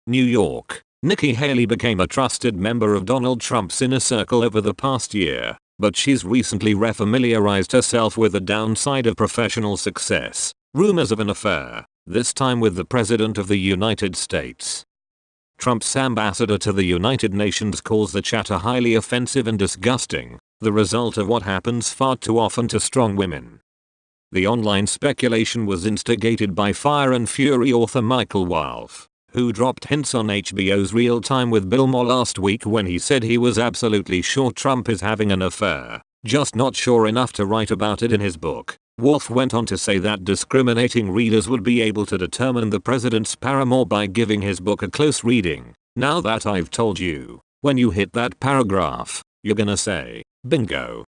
New York. Nikki Haley became a trusted member of Donald Trump's inner circle over the past year, but she's recently refamiliarized herself with the downside of professional success. Rumors of an affair, this time with the President of the United States. Trump's ambassador to the United Nations calls the chatter highly offensive and disgusting, the result of what happens far too often to strong women. The online speculation was instigated by Fire and Fury author Michael Wolff, who dropped hints on HBO's Real Time with Bill Maher last week when he said he was absolutely sure Trump is having an affair, just not sure enough to write about it in his book. Wolff went on to say that discriminating readers would be able to determine the president's paramour by giving his book a close reading. Now that I've told you, when you hit that paragraph, you're gonna say, bingo.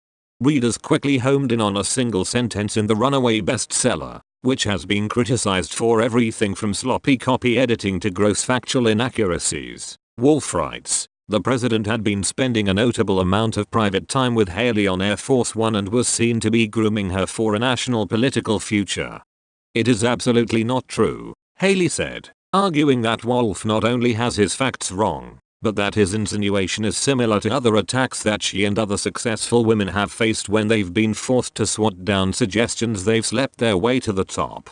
Readers quickly homed in on a single sentence in the runaway bestseller, which has been criticized for everything from sloppy copy editing to gross factual inaccuracies. Wolff writes, the president had been spending a notable amount of private time with Haley on Air Force One and was seen to be grooming her for a national political future. It is absolutely not true, Haley said, arguing that Wolff not only has his facts wrong, but that his insinuation is similar to other attacks that she and other successful women have faced when they've been forced to swat down suggestions they've slept their way to the top.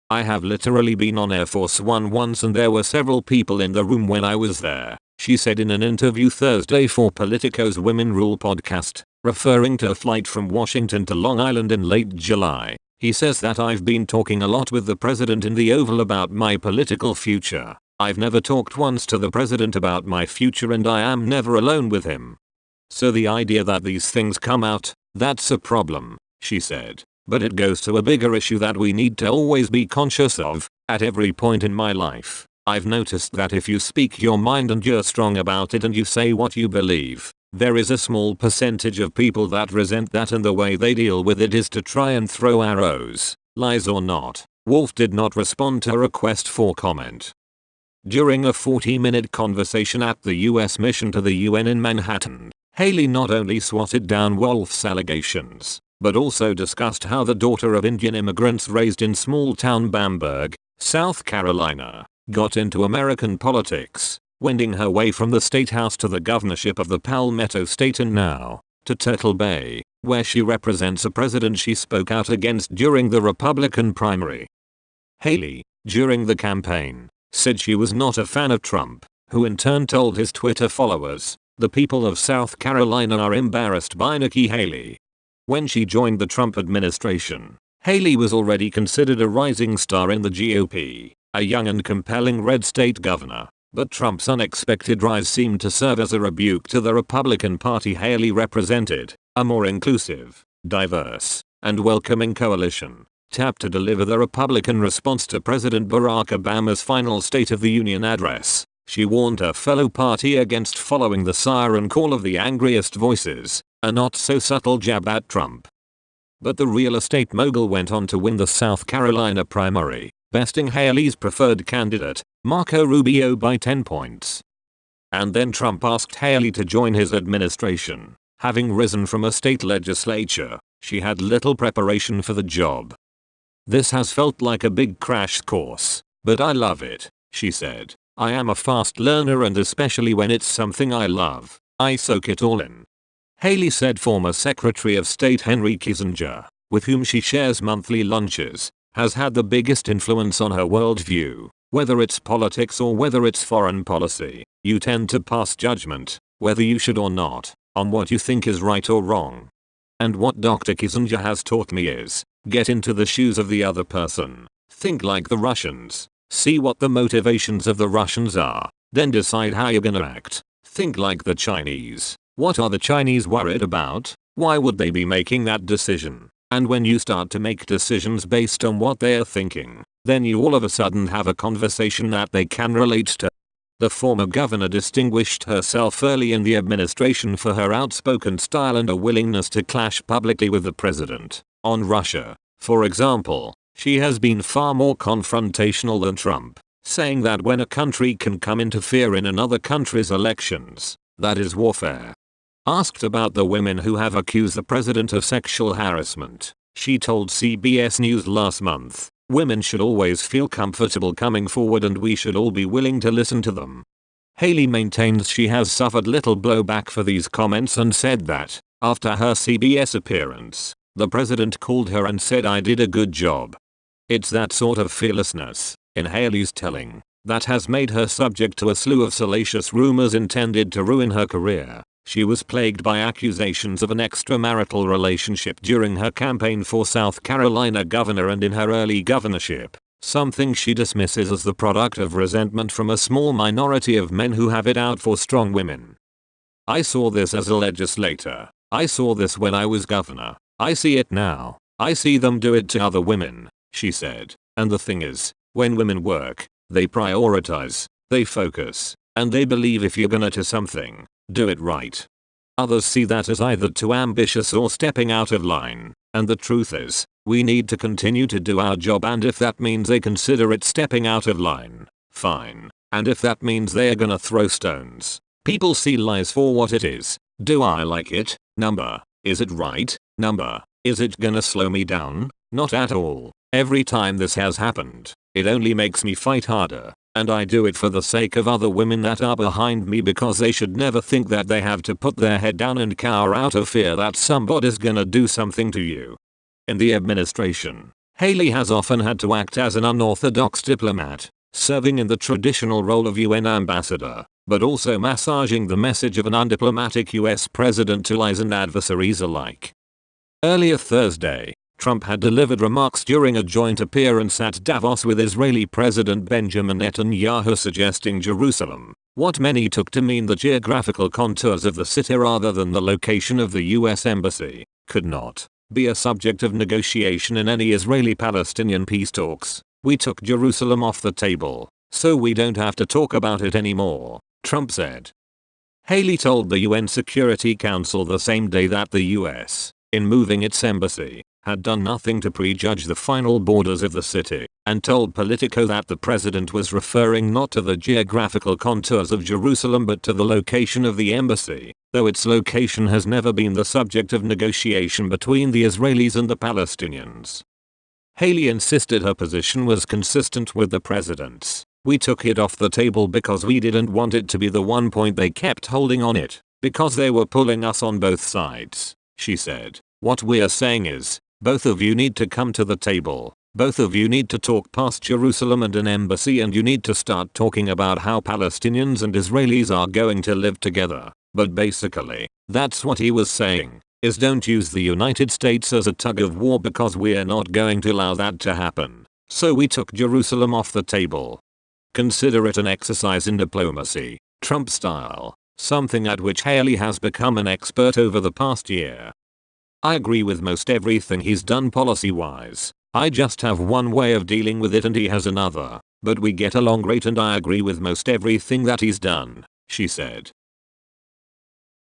I have literally been on Air Force One once and there were several people in the room when I was there, she said in an interview Thursday for Politico's Women Rule podcast, referring to a flight from Washington to Long Island in late July. He says that I've been talking a lot with the president in the Oval about my political future. I've never talked once to the president about my future and I am never alone with him. So the idea that these things come out, that's a problem, she said. But it goes to a bigger issue that we need to always be conscious of, at every point in my life. I've noticed that if you speak your mind and you're strong about it and you say what you believe, there is a small percentage of people that resent that and the way they deal with it is to try and throw arrows, lies or not. Wolff did not respond to a request for comment. During a 40-minute conversation at the US mission to the UN in Manhattan, Haley not only swatted down Wolff's allegations, but also discussed how the daughter of Indian immigrants raised in small-town Bamberg, South Carolina, got into American politics, wending her way from the state house to the governorship of the Palmetto State and now, to Turtle Bay, where she represents a president she spoke out against during the Republican primary. Haley, during the campaign, said she was not a fan of Trump, who in turn told his Twitter followers, the people of South Carolina are embarrassed by Nikki Haley. When she joined the Trump administration, Haley was already considered a rising star in the GOP, a young and compelling red state governor, but Trump's unexpected rise seemed to serve as a rebuke to the Republican Party Haley represented, a more inclusive, diverse, and welcoming coalition, tapped to deliver the Republican response to President Barack Obama's final State of the Union address. She warned her fellow party against following the siren call of the angriest voices, a not so subtle jab at Trump. But the real estate mogul went on to win the South Carolina primary, besting Haley's preferred candidate, Marco Rubio, by 10 points. And then Trump asked Haley to join his administration. Having risen from a state legislature, she had little preparation for the job. This has felt like a big crash course, but I love it, she said. I am a fast learner and especially when it's something I love, I soak it all in. Haley said former Secretary of State Henry Kissinger, with whom she shares monthly lunches, has had the biggest influence on her worldview. Whether it's politics or whether it's foreign policy, you tend to pass judgment, whether you should or not, on what you think is right or wrong. And what Dr. Kissinger has taught me is, get into the shoes of the other person, think like the Russians, see what the motivations of the Russians are, then decide how you're gonna act. Think like the Chinese. What are the Chinese worried about? Why would they be making that decision? And when you start to make decisions based on what they're thinking, then you all of a sudden have a conversation that they can relate to. The former governor distinguished herself early in the administration for her outspoken style and a willingness to clash publicly with the president. On Russia, for example, she has been far more confrontational than Trump, saying that when a country can come interfere in another country's elections, that is warfare. Asked about the women who have accused the president of sexual harassment, she told CBS News last month, Women should always feel comfortable coming forward and we should all be willing to listen to them. Haley maintains she has suffered little blowback for these comments and said that, after her CBS appearance, the president called her and said I did a good job. It's that sort of fearlessness, in Haley's telling, that has made her subject to a slew of salacious rumors intended to ruin her career. She was plagued by accusations of an extramarital relationship during her campaign for South Carolina governor and in her early governorship, something she dismisses as the product of resentment from a small minority of men who have it out for strong women. I saw this as a legislator. I saw this when I was governor. I see it now. I see them do it to other women, she said. And the thing is, when women work, they prioritize, they focus, and they believe if you're gonna do something, do it right. Others see that as either too ambitious or stepping out of line, and the truth is, we need to continue to do our job, and if that means they consider it stepping out of line, fine. And if that means they're gonna throw stones, people see lies for what it is. Do I like it? Number. Is it right? Number. Is it gonna slow me down? Not at all. Every time this has happened, it only makes me fight harder. And I do it for the sake of other women that are behind me, because they should never think that they have to put their head down and cower out of fear that somebody's gonna do something to you. In the administration, Haley has often had to act as an unorthodox diplomat, serving in the traditional role of UN ambassador, but also massaging the message of an undiplomatic US president to allies and adversaries alike. Earlier Thursday, Trump had delivered remarks during a joint appearance at Davos with Israeli President Benjamin Netanyahu suggesting Jerusalem, what many took to mean the geographical contours of the city rather than the location of the US embassy, could not be a subject of negotiation in any Israeli-Palestinian peace talks. We took Jerusalem off the table, so we don't have to talk about it anymore, Trump said. Haley told the UN Security Council the same day that the US, in moving its embassy, had done nothing to prejudge the final borders of the city, and told Politico that the president was referring not to the geographical contours of Jerusalem but to the location of the embassy, though its location has never been the subject of negotiation between the Israelis and the Palestinians. Haley insisted her position was consistent with the president's. We took it off the table because we didn't want it to be the one point they kept holding on it, because they were pulling us on both sides, she said. What we're saying is, both of you need to come to the table. Both of you need to talk past Jerusalem and an embassy, and you need to start talking about how Palestinians and Israelis are going to live together. But basically, that's what he was saying, is don't use the United States as a tug of war because we're not going to allow that to happen. So we took Jerusalem off the table. Consider it an exercise in diplomacy, Trump style, something at which Haley has become an expert over the past year. I agree with most everything he's done policy-wise. I just have one way of dealing with it and he has another, but we get along great and I agree with most everything that he's done, she said.